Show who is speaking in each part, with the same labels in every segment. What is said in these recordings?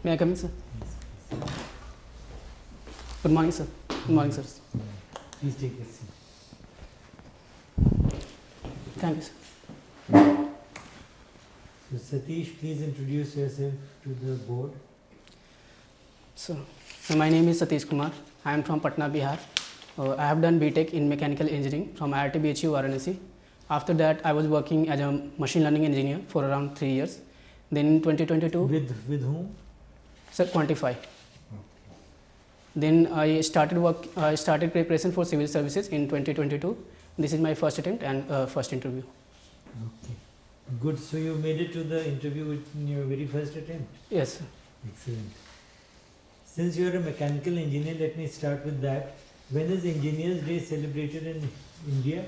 Speaker 1: May I come in, sir? Good morning, sir. Good morning, sir.
Speaker 2: Please take a seat.
Speaker 1: Thank you, sir.
Speaker 2: So Satish, please introduce yourself to the board.
Speaker 1: So my name is Satish Kumar. I am from Patna, Bihar. I have done BTech in Mechanical Engineering from IIT BHU Varanasi. After that, I was working as a machine learning engineer for around 3 years. Then in 2022,
Speaker 2: With whom?
Speaker 1: sir, Quantify. Then I started preparation for civil services in 2022. This is my first attempt and first interview.
Speaker 2: Okay. Good. So you made it to the interview in your very first attempt.
Speaker 1: Yes, sir.
Speaker 2: Excellent. Since you are a mechanical engineer, let me start with that. When is Engineers Day celebrated in India?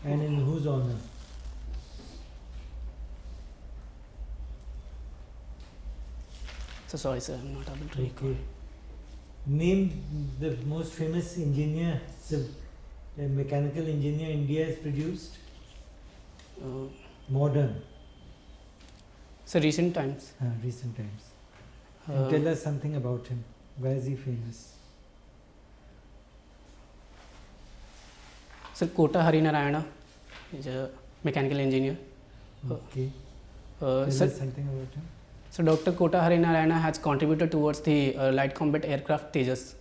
Speaker 2: And in whose honor?
Speaker 1: So sorry, sir, I'm not able to recall.
Speaker 2: Okay. Name the most famous engineer, a mechanical engineer India has produced. Modern.
Speaker 1: So recent times.
Speaker 2: Recent times. And tell us something about him. Why is he famous?
Speaker 1: Sir, Kota Hari Narayana is a mechanical engineer.
Speaker 2: Okay. Tell us something about him.
Speaker 1: So Dr. Kota Hari Narayana has contributed towards the light combat aircraft Tejas.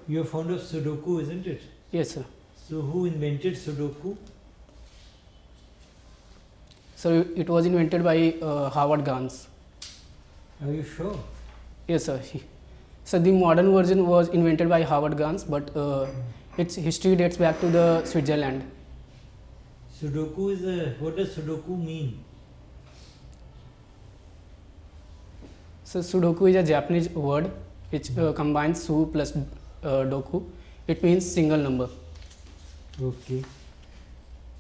Speaker 2: You are fond of Sudoku, isn't it?
Speaker 1: Yes, sir.
Speaker 2: So who invented Sudoku?
Speaker 1: So it was invented by Howard Gans.
Speaker 2: Are you sure?
Speaker 1: Yes, sir. So the modern version was invented by Howard Gans, but its history dates back to the Switzerland.
Speaker 2: Sudoku is what does Sudoku mean?
Speaker 1: So Sudoku is a Japanese word which combines Su plus Doku. It means single number.
Speaker 2: Okay.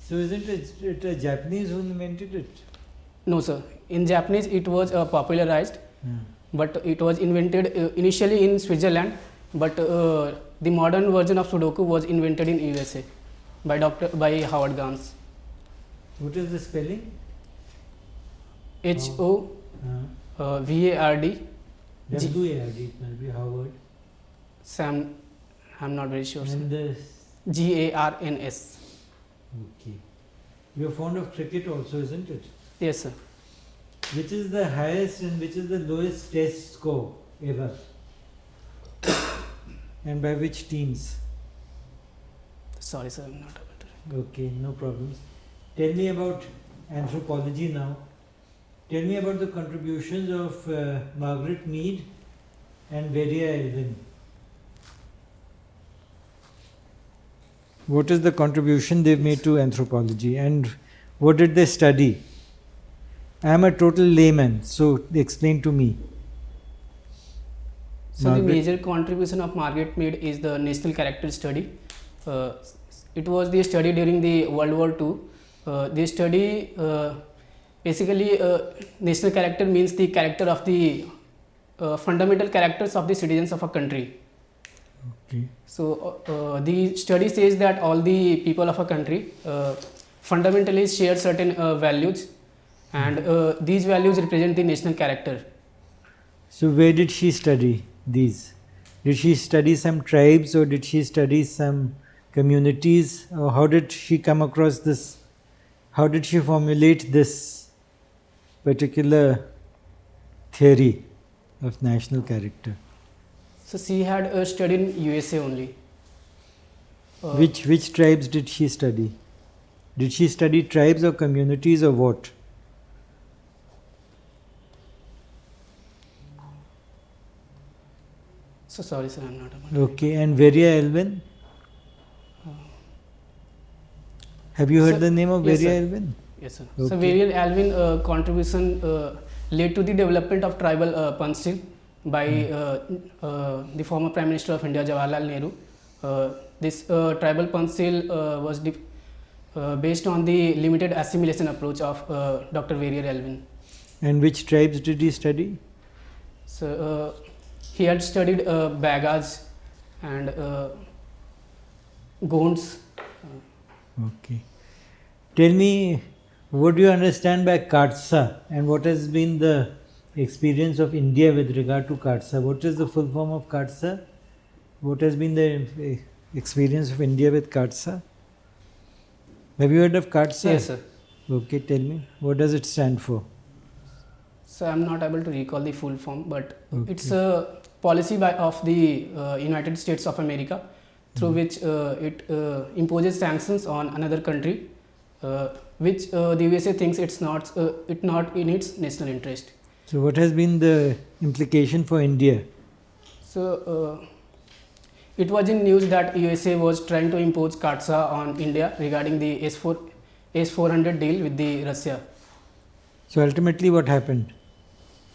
Speaker 2: So isn't it a Japanese who invented it?
Speaker 1: No, sir. In Japanese it was popularized, but it was invented initially in Switzerland, but the modern version of Sudoku was invented in USA by Howard Gans.
Speaker 2: What is the spelling?
Speaker 1: HOVARD.
Speaker 2: WARD, it must be Howard.
Speaker 1: Sam, I'm not very sure.
Speaker 2: And the
Speaker 1: GARNS.
Speaker 2: Okay. You're fond of cricket also, isn't it?
Speaker 1: Yes, sir.
Speaker 2: Which is the highest and which is the lowest test score ever? And by which teams?
Speaker 1: Sorry, sir, I'm not able to.
Speaker 2: Okay, no problems. Tell me about anthropology now. Tell me about the contributions of Margaret Mead and Veria Elvin. What is the contribution they've made to anthropology and what did they study? I am a total layman, so explain to me.
Speaker 1: So the major contribution of Margaret Mead is the national character study. It was the study during the World War II. They study basically national character means the character of the fundamental characters of the citizens of a country.
Speaker 2: Okay.
Speaker 1: So the study says that all the people of a country fundamentally share certain values, and these values represent the national character.
Speaker 2: So where did she study these? Did she study some tribes or did she study some communities? Or how did she come across this? How did she formulate this particular theory of national character?
Speaker 1: So she had studied in USA only.
Speaker 2: Which tribes did she study? Did she study tribes or communities or what?
Speaker 1: So sorry, sir, I'm not able to.
Speaker 2: Okay, and Veria Elvin? Have you heard
Speaker 1: Sir,
Speaker 2: the name of
Speaker 1: yes,
Speaker 2: Veria
Speaker 1: sir.
Speaker 2: Elvin?
Speaker 1: Yes, sir.
Speaker 2: Okay.
Speaker 1: So Veria Elvin contribution led to the development of tribal pencil by the former Prime Minister of India, Jawaharlal Nehru. This tribal pencil was based on the limited assimilation approach of Dr. Veria Elvin.
Speaker 2: And which tribes did he study?
Speaker 1: So he had studied Bagas and Gonds.
Speaker 2: Okay. Tell me, What do you understand by KATSA, and what has been the experience of India with regard to KATSA? What is the full form of KATSA? What has been the experience of India with KATSA? Have you heard of KATSA?
Speaker 1: Yes, sir.
Speaker 2: Okay, tell me. What does it stand for?
Speaker 1: So I'm not able to recall the full form, but
Speaker 2: Okay.
Speaker 1: it's a policy of the United States of America through which it imposes sanctions on another country, which the USA thinks it's not in its national interest.
Speaker 2: So, what has been the implication for India?
Speaker 1: So it was in news that USA was trying to impose KATSA on India regarding the S400 deal with the Russia.
Speaker 2: So, ultimately, what happened?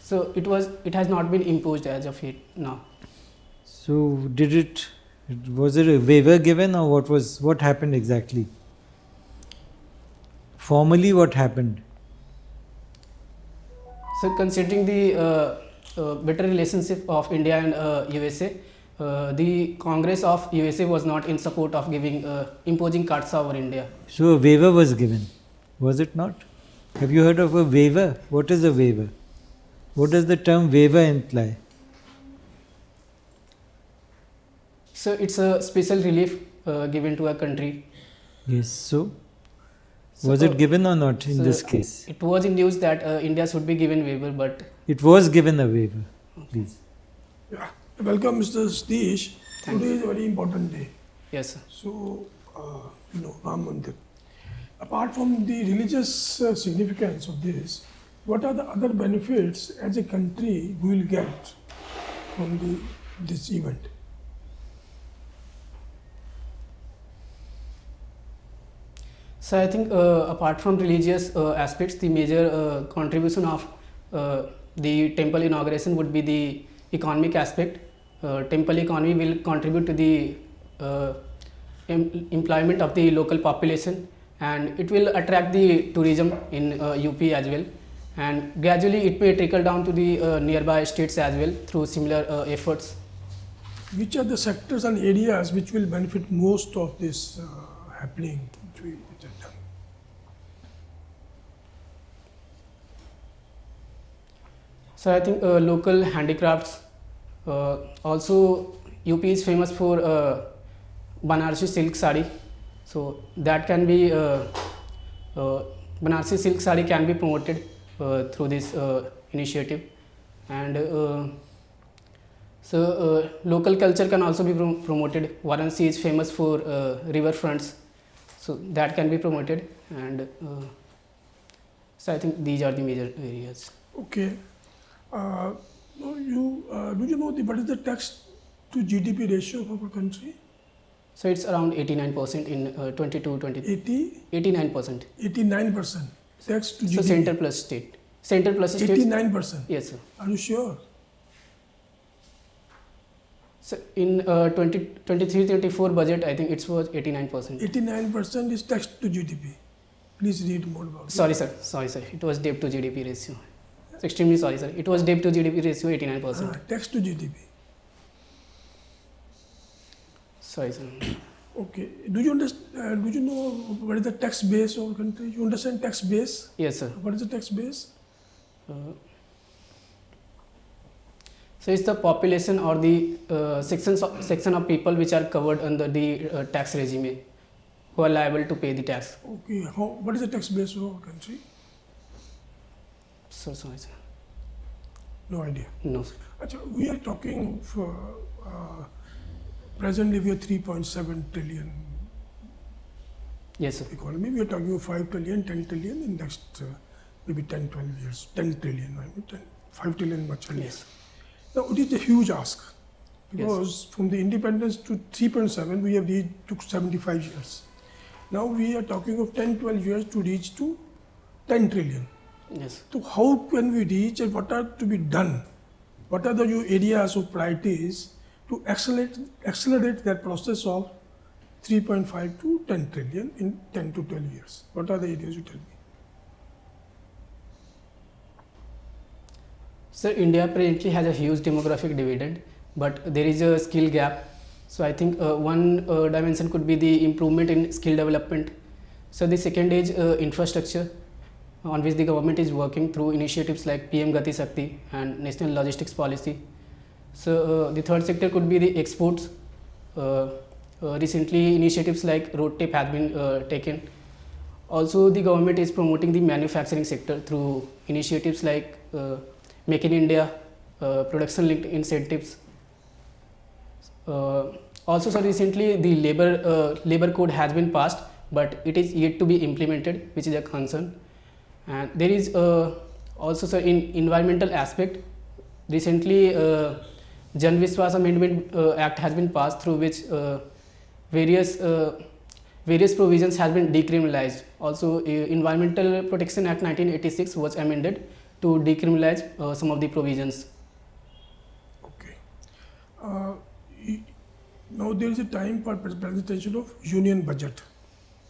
Speaker 1: So it has not been imposed as of yet now.
Speaker 2: So, was it a waiver given, or what happened exactly? Formally, what happened?
Speaker 1: So considering the better relationship of India and USA, the Congress of USA was not in support of imposing KATSA over India.
Speaker 2: So, a waiver was given, was it not? Have you heard of a waiver? What is a waiver? What does the term waiver imply?
Speaker 1: So it's a special relief given to a country.
Speaker 2: Yes, so
Speaker 1: So,
Speaker 2: was it given or not in
Speaker 1: so
Speaker 2: this case?
Speaker 1: It was in news that India should be given waiver, but
Speaker 2: It was given a waiver, please.
Speaker 3: Yeah. Welcome, Mr. Satish.
Speaker 1: Thank
Speaker 3: Today is a very important day.
Speaker 1: yes, sir.
Speaker 3: So, Ram Mandir. Apart from the religious significance of this, what are the other benefits as a country we will get from this event?
Speaker 1: So I think apart from religious aspects, the major contribution of the temple inauguration would be the economic aspect. Temple economy will contribute to the employment of the local population, and it will attract the tourism in UP as well. And gradually it may trickle down to the nearby states as well through similar efforts.
Speaker 3: Which are the sectors and areas which will benefit most of this happening which have done?
Speaker 1: So I think local handicrafts. Also, UP is famous for Banarsi silk sari. So that can be Banarsi silk sari can be promoted through this initiative, and local culture can also be promoted. Varanasi is famous for river fronts, so that can be promoted, and so I think these are the major areas.
Speaker 3: Okay. Do you know what is the tax to GDP ratio of our country?
Speaker 1: So it's around 89% in 22-23. 89%.
Speaker 3: 89% tax to GDP.
Speaker 1: So center plus state. Center plus state.
Speaker 3: 89%.
Speaker 1: Yes, sir.
Speaker 3: Are you sure?
Speaker 1: So in 2023-24 budget, I think it was 89%.
Speaker 3: 89% is tax to GDP. Please read more about it.
Speaker 1: Sorry, sir. It was debt to GDP ratio. Extremely sorry, sir. It was debt to GDP ratio 89%.
Speaker 3: Tax to GDP.
Speaker 1: Sorry, sir.
Speaker 3: Okay. Do you understand? Do you know what is the tax base of our country? You understand tax base?
Speaker 1: Yes, sir.
Speaker 3: What is the tax base?
Speaker 1: So it's the population or the section of people which are covered under the tax regime, who are liable to pay the tax.
Speaker 3: Okay. What is the tax base of our country?
Speaker 1: So sorry, sir.
Speaker 3: No idea.
Speaker 1: No, sir.
Speaker 3: Achha, we are talking for presently we are 3.7 trillion
Speaker 1: Yes, sir.
Speaker 3: economy. We are talking of 5 trillion, 10 trillion in next maybe 10, 12 years. 10 trillion, I mean 5 trillion much earlier.
Speaker 1: Yes.
Speaker 3: Now it is a huge ask because from the independence to 3.7 we have reached to 75 years. Now we are talking of 10, 12 years to reach to 10 trillion.
Speaker 1: Yes.
Speaker 3: So how can we reach and what are to be done? What are the new areas of priorities to accelerate that process of 3.5 to 10 trillion in 10 to 12 years? What are the areas you tell me?
Speaker 1: So India presently has a huge demographic dividend, but there is a skill gap. So I think one dimension could be the improvement in skill development. So the second is infrastructure. on which the government is working through initiatives like PM Gati Shakti and National Logistics Policy. So the third sector could be the exports. Recently, initiatives like road tape have been taken. Also, the government is promoting the manufacturing sector through initiatives like Make in India, production linked incentives. Also, so recently the labor code has been passed, but it is yet to be implemented, which is a concern. And there is also, sir, in environmental aspect, recently Jan Vishwas Amendment Act has been passed, through which various provisions has been decriminalized. Also, Environmental Protection Act 1986 was amended to decriminalize some of the provisions.
Speaker 3: Okay. Now there is a time for presentation of union budget.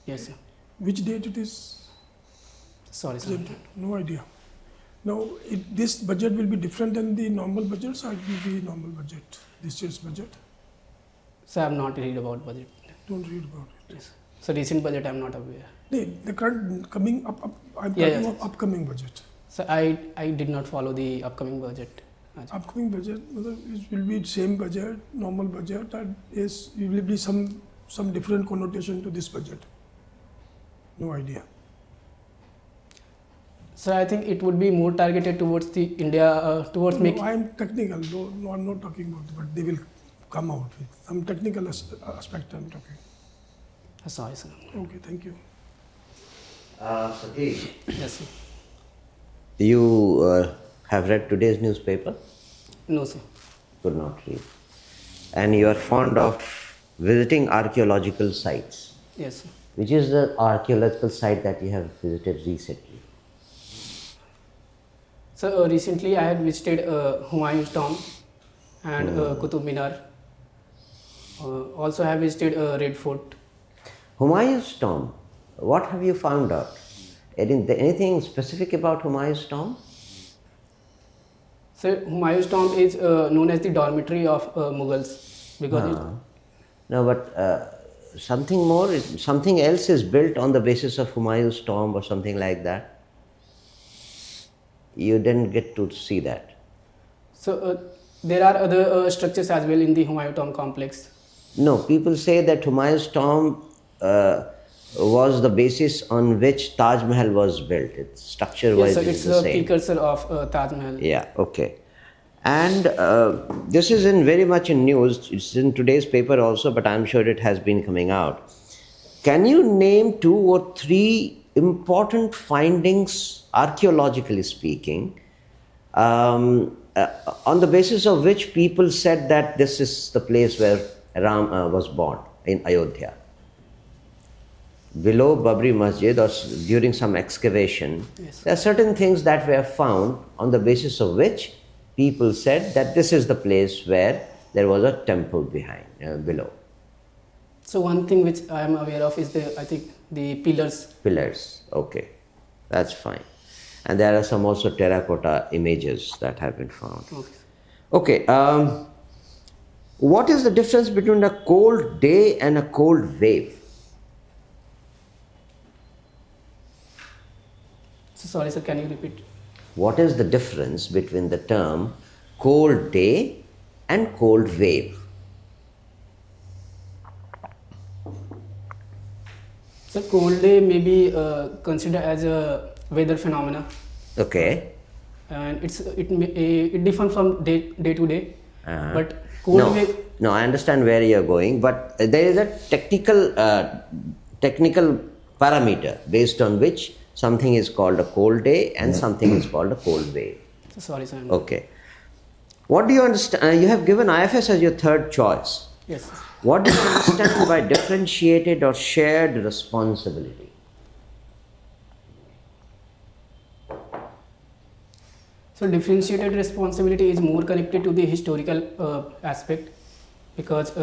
Speaker 1: Yes, sir.
Speaker 3: Which date it is?
Speaker 1: Sorry, sir.
Speaker 3: presented? No idea. Now this budget will be different than the normal budgets, or it will be normal budget, this year's budget?
Speaker 1: So I have not read about budget.
Speaker 3: Don't read about it.
Speaker 1: Yes. So recent budget I am not aware.
Speaker 3: The current coming up I'm
Speaker 1: Yeah,
Speaker 3: talking
Speaker 1: yeah.
Speaker 3: of upcoming budget.
Speaker 1: So I did not follow the upcoming budget.
Speaker 3: Upcoming budget, it will be same budget, normal budget, and is it will be some different connotation to this budget. No idea.
Speaker 1: So I think it would be more targeted towards the India, towards
Speaker 3: No,
Speaker 1: making.
Speaker 3: I am technical. No, I'm not talking about, but they will come out with some technical aspect. I'm talking.
Speaker 1: Sorry, sir.
Speaker 3: Okay, thank you.
Speaker 4: Satish,
Speaker 1: Yes, sir.
Speaker 4: you have read today's newspaper?
Speaker 1: No, sir.
Speaker 4: Could not read. And you are fond of visiting archaeological sites.
Speaker 1: Yes, sir.
Speaker 4: Which is the archaeological site that you have visited recently?
Speaker 1: So recently I had visited Humayun's tomb and Qutub Minar. Also I have visited Red Fort.
Speaker 4: Humayun's tomb. What have you found out? Anything specific about Humayun's tomb?
Speaker 1: So Humayun's tomb is known as the dormitory of Mughals because
Speaker 4: No, but something more, something else is built on the basis of Humayun's tomb or something like that. You didn't get to see that.
Speaker 1: so there are other structures as well in the Humayun tomb complex.
Speaker 4: No, people say that Humayun's tomb was the basis on which Taj Mahal was built. Its structure-wise
Speaker 1: Yes, so
Speaker 4: it
Speaker 1: it's
Speaker 4: is the
Speaker 1: the
Speaker 4: same.
Speaker 1: precursor of Taj Mahal.
Speaker 4: Yeah, okay. And this is very much in news. It's in today's paper also, but I'm sure it has been coming out. Can you name 2 or 3 important findings, archaeologically speaking, on the basis of which people said that this is the place where Ram was born, in Ayodhya? Below Babri Masjid or during some excavation,
Speaker 1: Yes.
Speaker 4: there are certain things that were found on the basis of which people said that this is the place where there was a temple below.
Speaker 1: So one thing which I am aware of is the pillars.
Speaker 4: Pillars, okay, that's fine. And there are some also terracotta images that have been found.
Speaker 1: Okay.
Speaker 4: Okay, what is the difference between a cold day and a cold wave?
Speaker 1: So sorry, sir, can you repeat?
Speaker 4: What is the difference between the term cold day and cold wave?
Speaker 1: So cold day may be considered as a weather phenomena,
Speaker 4: Okay.
Speaker 1: and it differs from day to day.
Speaker 4: Uh-huh.
Speaker 1: But cold wave.
Speaker 4: No, I understand where you are going, but there is a technical parameter based on which something is called a cold day and something is called a cold wave.
Speaker 1: So sorry, sir.
Speaker 4: Okay. What do you understand? You have given IFS as your third choice.
Speaker 1: Yes.
Speaker 4: What do you understand by differentiated or shared responsibility?
Speaker 1: So differentiated responsibility is more connected to the historical aspect, because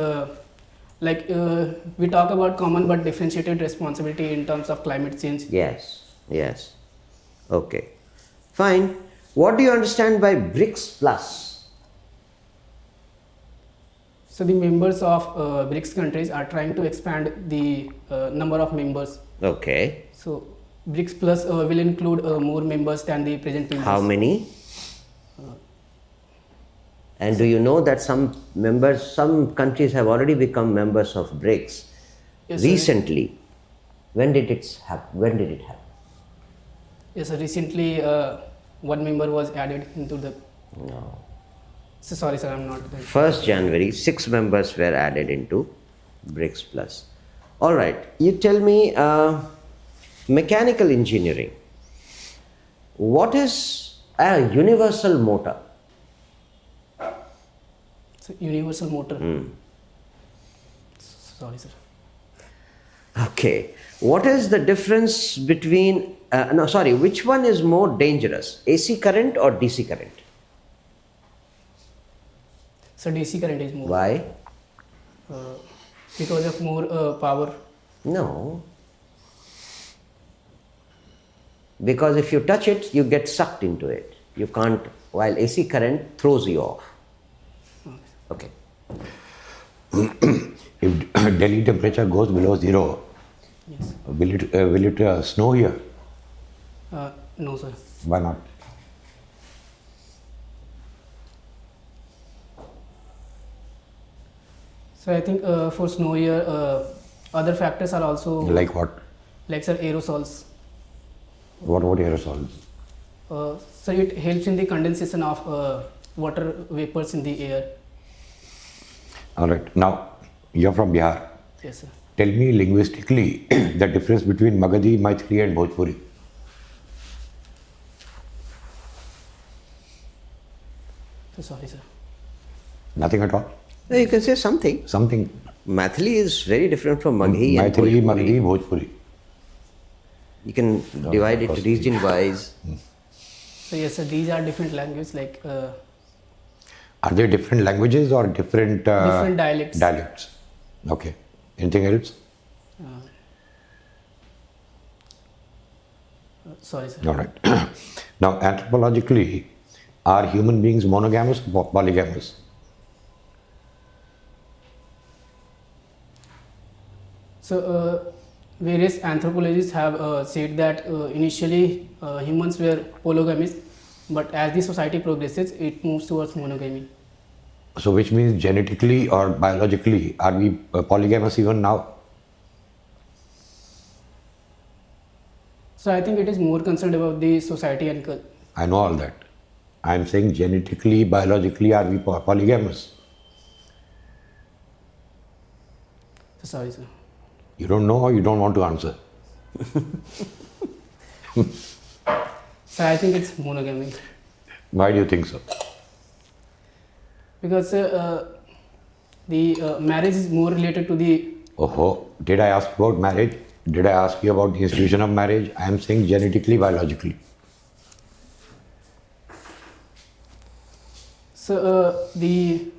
Speaker 1: we talk about common but differentiated responsibility in terms of climate change.
Speaker 4: Yes, yes. Okay. Fine. What do you understand by BRICS Plus?
Speaker 1: So the members of BRICS countries are trying to expand the number of members.
Speaker 4: Okay.
Speaker 1: So BRICS Plus will include more members than the present members.
Speaker 4: How many? And do you know that some countries have already become members of BRICS
Speaker 1: Yes, sir.
Speaker 4: recently? When did it happen?
Speaker 1: Yes, sir. Recently, one member was added into the.
Speaker 4: No.
Speaker 1: So sorry, sir, I'm not.
Speaker 4: 1st January, 6 members were added into BRICS Plus. All right, you tell me, mechanical engineering. What is a universal motor?
Speaker 1: So universal motor. Sorry, sir.
Speaker 4: Okay, what is the difference between, which one is more dangerous, AC current or DC current?
Speaker 1: So DC current is more.
Speaker 4: Why?
Speaker 1: Because of more power.
Speaker 4: No. Because if you touch it, you get sucked into it. You can't, while AC current throws you off. Okay.
Speaker 5: If Delhi temperature goes below 0,
Speaker 1: Yes.
Speaker 5: will it snow here?
Speaker 1: No, sir.
Speaker 5: Why not?
Speaker 1: So I think for snow year, other factors are also
Speaker 5: Like what?
Speaker 1: like sir aerosols.
Speaker 5: What aerosols?
Speaker 1: So it helps in the condensation of water vapors in the air.
Speaker 5: All right. Now, you're from Bihar.
Speaker 1: Yes, sir.
Speaker 5: Tell me linguistically the difference between Magadhi, Maithili and Bhojpuri.
Speaker 1: So sorry, sir.
Speaker 5: Nothing at all?
Speaker 4: No, you can say something.
Speaker 5: Something.
Speaker 4: Maithili is very different from Maghi and
Speaker 5: Maithili,
Speaker 4: Bhojpuri.
Speaker 5: Magadhi, Bhojpuri.
Speaker 4: You can divide it region wise.
Speaker 1: So yes, sir. These are different languages, like
Speaker 5: Are they different languages or different
Speaker 1: different dialects.
Speaker 5: dialects? Okay. Anything else?
Speaker 1: Sorry, sir.
Speaker 5: All right. Now, anthropologically, are human beings monogamous or polygamous?
Speaker 1: So various anthropologists have said that initially humans were polygamous, but as the society progresses, it moves towards monogamy.
Speaker 5: So, which means genetically or biologically, are we polygamous even now?
Speaker 1: So I think it is more concerned about the society and
Speaker 5: I know all that. I am saying genetically, biologically, are we polygamous?
Speaker 1: so sorry, sir.
Speaker 5: You don't know or you don't want to answer?
Speaker 1: So I think it's monogamy
Speaker 5: Why do you think so?
Speaker 1: because the marriage is more related to the.
Speaker 5: Oh, did I ask about marriage? Did I ask you about the institution of marriage? I am saying genetically, biologically.
Speaker 1: So the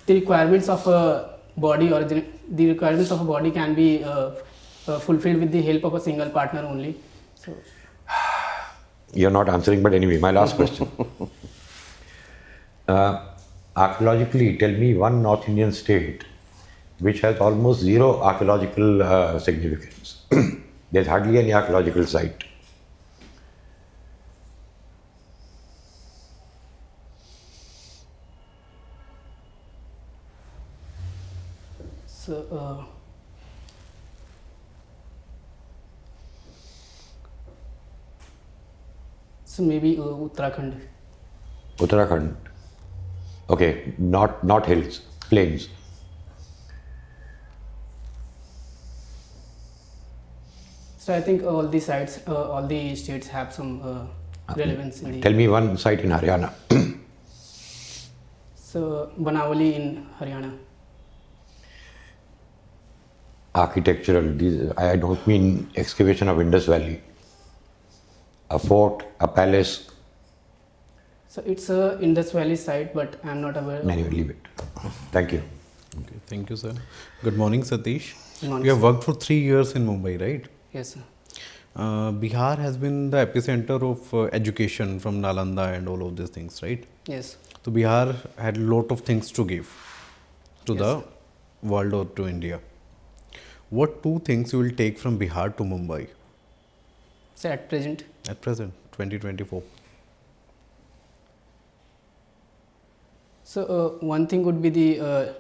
Speaker 1: requirements of a body or the requirements of a body can be fulfilled with the help of a single partner only. So
Speaker 5: You're not answering, but anyway, my last question. Archaeologically, tell me one North Indian state which has almost zero archaeological significance. There's hardly any archaeological site.
Speaker 1: so so maybe Uttarakhand.
Speaker 5: Uttarakhand. Okay, not hills, plains.
Speaker 1: So I think all the sites, all the states have some relevance in the.
Speaker 5: Tell me one site in Haryana.
Speaker 1: So Banawali in Haryana.
Speaker 5: Architectural, I don't mean excavation of Indus Valley. A fort, a palace.
Speaker 1: So it's a Indus Valley site, but I'm not aware.
Speaker 5: Anyway, leave it. Thank you.
Speaker 6: Okay, thank you, sir. Good morning, Satish.
Speaker 1: Good morning,
Speaker 6: You have
Speaker 1: sir.
Speaker 6: worked for 3 years in Mumbai, right?
Speaker 1: Yes, sir.
Speaker 6: Bihar has been the epicenter of education from Nalanda and all of these things, right?
Speaker 1: Yes.
Speaker 6: So Bihar had a lot of things to give to
Speaker 1: Yes,
Speaker 6: the world or to India. What 2 things you will take from Bihar to Mumbai?
Speaker 1: So at present,
Speaker 6: At present, 2024.
Speaker 1: so one thing would be the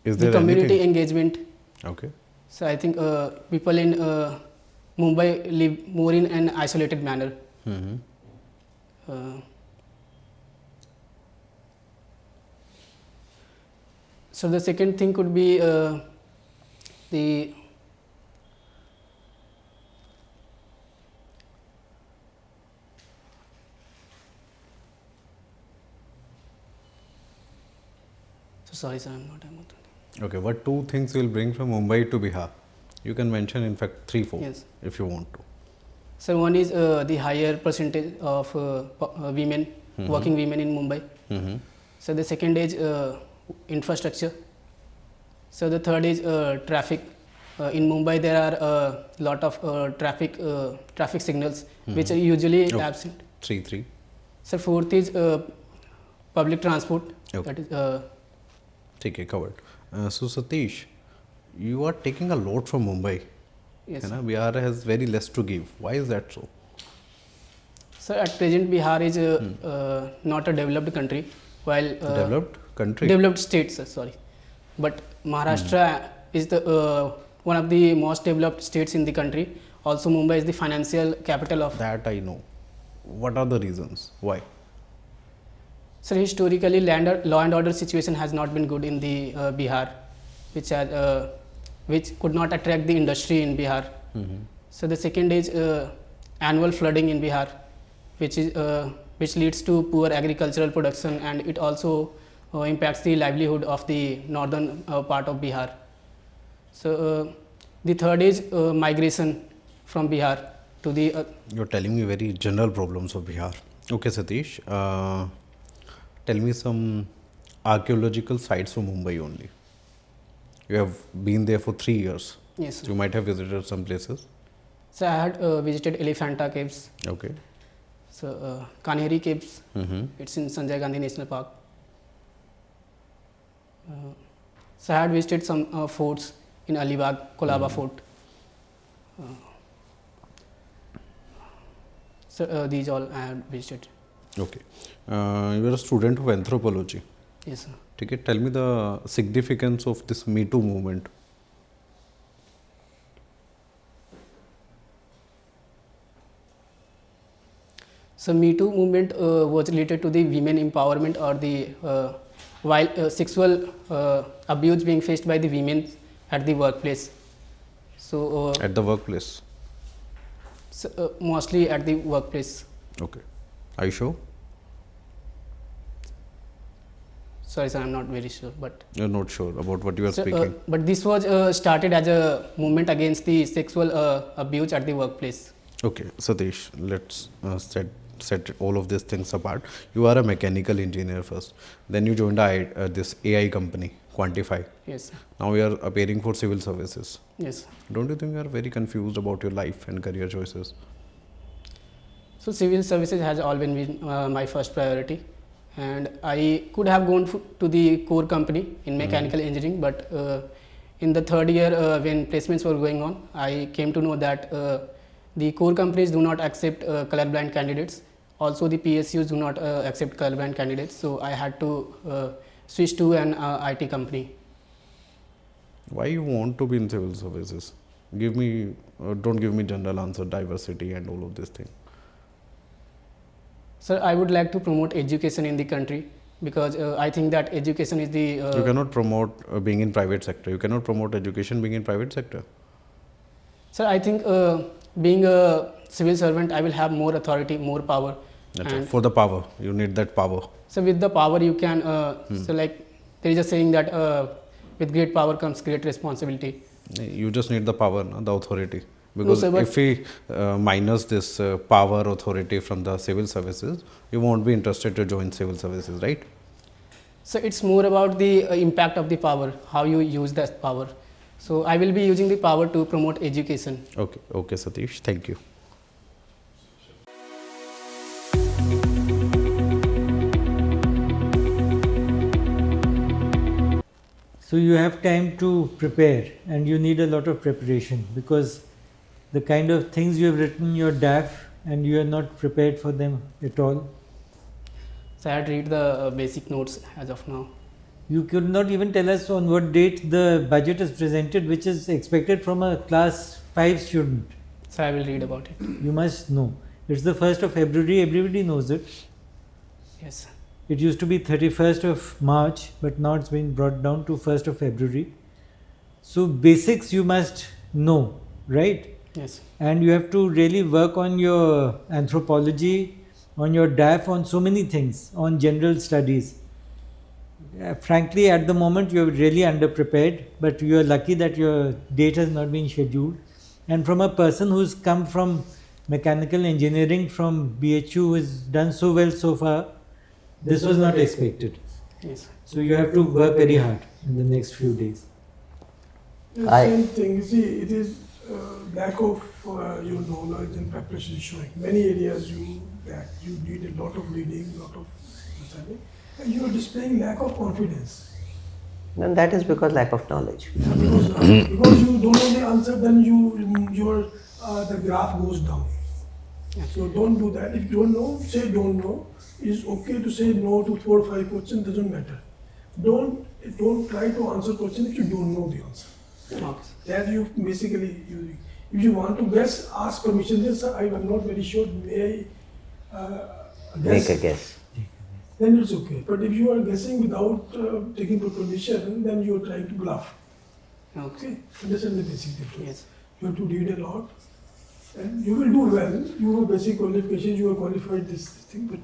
Speaker 6: Is there
Speaker 1: community
Speaker 6: anything?
Speaker 1: engagement.
Speaker 6: Okay.
Speaker 1: So I think people in Mumbai live more in an isolated manner.
Speaker 6: Mm-hmm.
Speaker 1: So the second thing could be the sorry sir, I'm not able to.
Speaker 6: Okay. What two things will bring from Mumbai to Bihar? You can mention, in fact, 3-4
Speaker 1: Yes.
Speaker 6: if you want to.
Speaker 1: So one is the higher percentage of women, working women in Mumbai.
Speaker 6: Mm-hmm.
Speaker 1: So the second is infrastructure. So the third is traffic. In Mumbai there are a lot of traffic signals which are usually
Speaker 6: Okay.
Speaker 1: absent.
Speaker 6: 3-3.
Speaker 1: So fourth is public transport.
Speaker 6: Okay.
Speaker 1: That is
Speaker 6: Okay, covered. So Satish, you are taking a lot from Mumbai.
Speaker 1: yes.
Speaker 6: है ना? Bihar has very less to give. Why is that so?
Speaker 1: So at present Bihar is not a developed country, while
Speaker 6: Developed country.
Speaker 1: developed states. Sorry, but Maharashtra is the one of the most developed states in the country. Also, Mumbai is the financial capital of.
Speaker 6: That I know. What are the reasons? Why?
Speaker 1: So historically, law and order situation has not been good in the Bihar, which could not attract the industry in Bihar. So the second is annual flooding in Bihar, which leads to poor agricultural production, and it also impacts the livelihood of the northern part of Bihar. So the third is migration from Bihar to the.
Speaker 6: You're telling me very general problems of Bihar. Okay, Satish. Tell me some archaeological sites from Mumbai only. You have been there for 3 years.
Speaker 1: Yes, sir.
Speaker 6: You might have visited some places.
Speaker 1: So I had visited Elephanta Caves.
Speaker 6: Okay.
Speaker 1: So Kanheri Caves.
Speaker 6: Mm-hmm.
Speaker 1: It's in Sanjay Gandhi National Park. So I had visited some forts in Alibag, Kolaba Fort. So these all I had visited.
Speaker 6: Okay. You are a student of anthropology.
Speaker 1: Yes, sir.
Speaker 6: Okay. Tell me the significance of this Me Too movement.
Speaker 1: So Me Too movement was related to the women empowerment or the while sexual abuse being faced by the women at the workplace. So,
Speaker 6: At the workplace.
Speaker 1: mostly at the workplace.
Speaker 6: Okay. Are you sure?
Speaker 1: Sorry, sir, I'm not very sure, but.
Speaker 6: You're not sure about what you are
Speaker 1: So,
Speaker 6: speaking.
Speaker 1: but this was started as a movement against the sexual abuse at the workplace.
Speaker 6: Okay, Satish, let's set all of these things apart. You are a mechanical engineer first. Then you joined this AI company, Quantify.
Speaker 1: Yes, sir.
Speaker 6: Now you are appearing for civil services.
Speaker 1: Yes.
Speaker 6: Don't you think you are very confused about your life and career choices?
Speaker 1: So civil services has always been my first priority, and I could have gone to the core company in mechanical engineering, but in the third year when placements were going on, I came to know that the core companies do not accept colorblind candidates. Also, the PSUs do not accept colorblind candidates. So I had to switch to an IT company.
Speaker 6: Why you want to be in civil services? Give me, don't give me general answer, diversity and all of these things.
Speaker 1: Sir, I would like to promote education in the country because I think that education is the.
Speaker 6: You cannot promote being in private sector. You cannot promote education being in private sector.
Speaker 1: Sir, I think being a civil servant, I will have more authority, more power.
Speaker 6: That's all.
Speaker 1: And
Speaker 6: For the power, you need that power.
Speaker 1: so with the power, you can. So like there is a saying that with great power comes great responsibility.
Speaker 6: You just need the power, no? The authority. Because
Speaker 1: sir, but-
Speaker 6: if we minus this power authority from the civil services, you won't be interested to join civil services, right?
Speaker 1: So it's more about the impact of the power, how you use that power. So I will be using the power to promote education.
Speaker 6: Okay, okay, Satish, thank you.
Speaker 2: So you have time to prepare, and you need a lot of preparation, because the kind of things you have written in your DAF and you are not prepared for them at all.
Speaker 1: So I had read the basic notes as of now.
Speaker 2: You could not even tell us on what date the budget is presented, which is expected from a class 5 student.
Speaker 1: So I will read about it.
Speaker 2: You must know. It's the 1st of February, everybody knows it.
Speaker 1: Yes.
Speaker 2: It used to be 31st of March, but now it's been brought down to 1st of February. So basics you must know, right?
Speaker 1: Yes.
Speaker 2: And you have to really work on your anthropology, on your DAF, on so many things, on general studies. Frankly, at the moment you are really underprepared, but you are lucky that your date has not been scheduled. And from a person who's come from mechanical engineering from BHU, who has done so well so far, this was not expected.
Speaker 1: Yes.
Speaker 2: So you have to work very hard in the next few days.
Speaker 3: Same thing. You see, it is lack of your knowledge and preparation showing. Many areas you need a lot of reading, lot of understanding, and you are displaying lack of confidence.
Speaker 4: And that is because lack of knowledge.
Speaker 3: Because you don't know the answer, then the graph goes down. So don't do that. If you don't know, say don't know. It's okay to say no to 4 or 5 questions, doesn't matter. Don't try to answer question if you don't know the answer.
Speaker 1: Okay.
Speaker 3: That you basically using. If you want to guess, ask permission. Yes, sir, I am not very sure. May I guess?
Speaker 4: Make a guess.
Speaker 3: Then it's okay. But if you are guessing without taking permission, then you are trying to bluff.
Speaker 1: Okay.
Speaker 3: Okay, understand the basic difference.
Speaker 1: Yes.
Speaker 3: You have to read a lot, and you will do well. You have basic qualifications. You are qualified this thing, but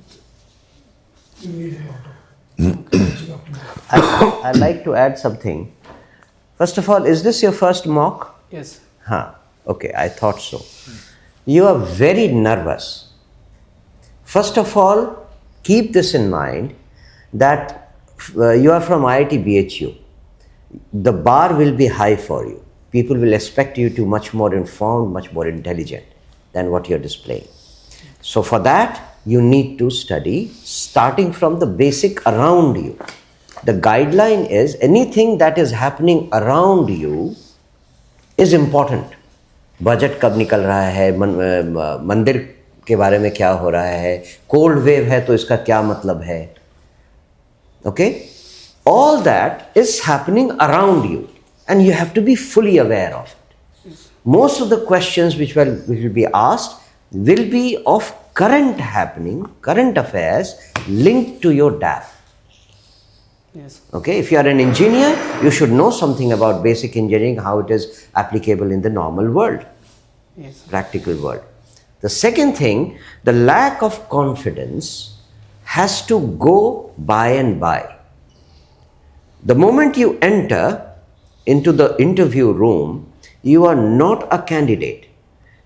Speaker 3: you need a lot of catching up to that.
Speaker 4: I'd like to add something. First of all, is this your first mock?
Speaker 1: Yes.
Speaker 4: Okay, I thought so. You are very nervous. First of all, keep this in mind that you are from IIT BHU. The bar will be high for you. People will expect you to be much more informed, much more intelligent than what you're displaying. So for that, you need to study starting from the basic around you. The guideline is anything that is happening around you is important. Budget कब निकल रहा है, मंदिर के बारे में क्या हो रहा है, cold wave है तो इसका क्या मतलब है. Okay? All that is happening around you and you have to be fully aware of it. Most of the questions which will be asked will be of current happening, current affairs linked to your DAF.
Speaker 1: Yes.
Speaker 4: Okay, if you are an engineer, you should know something about basic engineering, how it is applicable in the normal world,
Speaker 1: Yes.
Speaker 4: practical world. The second thing, the lack of confidence has to go by and by. The moment you enter into the interview room, you are not a candidate.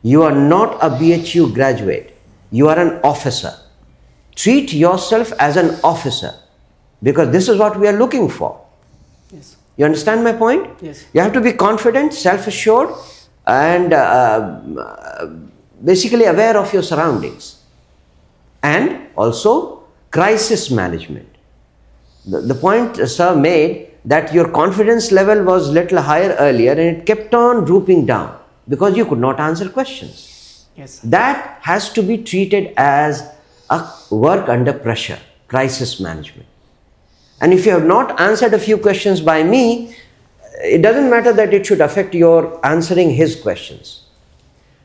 Speaker 4: You are not a BHU graduate. You are an officer. Treat yourself as an officer because this is what we are looking for.
Speaker 1: Yes.
Speaker 4: You understand my point?
Speaker 1: Yes.
Speaker 4: You have to be confident, self-assured, and basically aware of your surroundings. And also crisis management. The point sir made that your confidence level was little higher earlier and it kept on drooping down because you could not answer questions.
Speaker 1: Yes.
Speaker 4: That has to be treated as a work under pressure, crisis management. And if you have not answered a few questions by me, it doesn't matter that it should affect your answering his questions.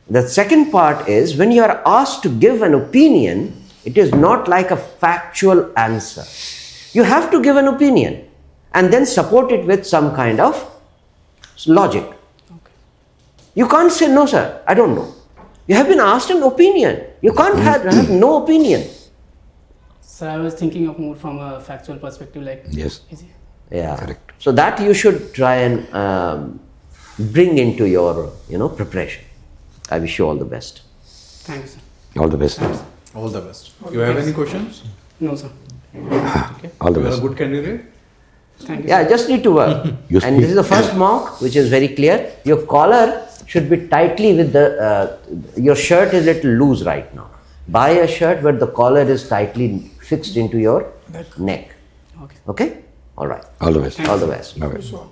Speaker 4: The second part is when you are asked to give an opinion, it is not like a factual answer. You have to give an opinion and then support it with some kind of logic.
Speaker 1: Okay.
Speaker 4: You can't say, no sir, I don't know. You have been asked an opinion. You can't have no opinion.
Speaker 1: So I was thinking of more from a factual perspective, like
Speaker 5: Yes.
Speaker 1: is it?
Speaker 4: Yeah.
Speaker 5: Correct.
Speaker 4: So that you should try and bring into your, preparation. I wish you all the best.
Speaker 1: Thank you, sir.
Speaker 5: All the best.
Speaker 6: All the best. You have any questions?
Speaker 1: No, sir.
Speaker 6: Okay.
Speaker 5: All the
Speaker 6: You are
Speaker 5: best.
Speaker 6: a good candidate.
Speaker 1: Thank you.
Speaker 4: Yeah,
Speaker 1: sir.
Speaker 4: just need to work.
Speaker 5: You
Speaker 4: And this is the first mock, which is very clear. Your collar should be tightly with your shirt is a little loose right now. Buy a shirt where the collar is tightly fixed into your neck.
Speaker 1: Okay.
Speaker 4: Okay? All right.
Speaker 5: All the best.
Speaker 4: All the best.
Speaker 5: Bye-bye.
Speaker 3: So,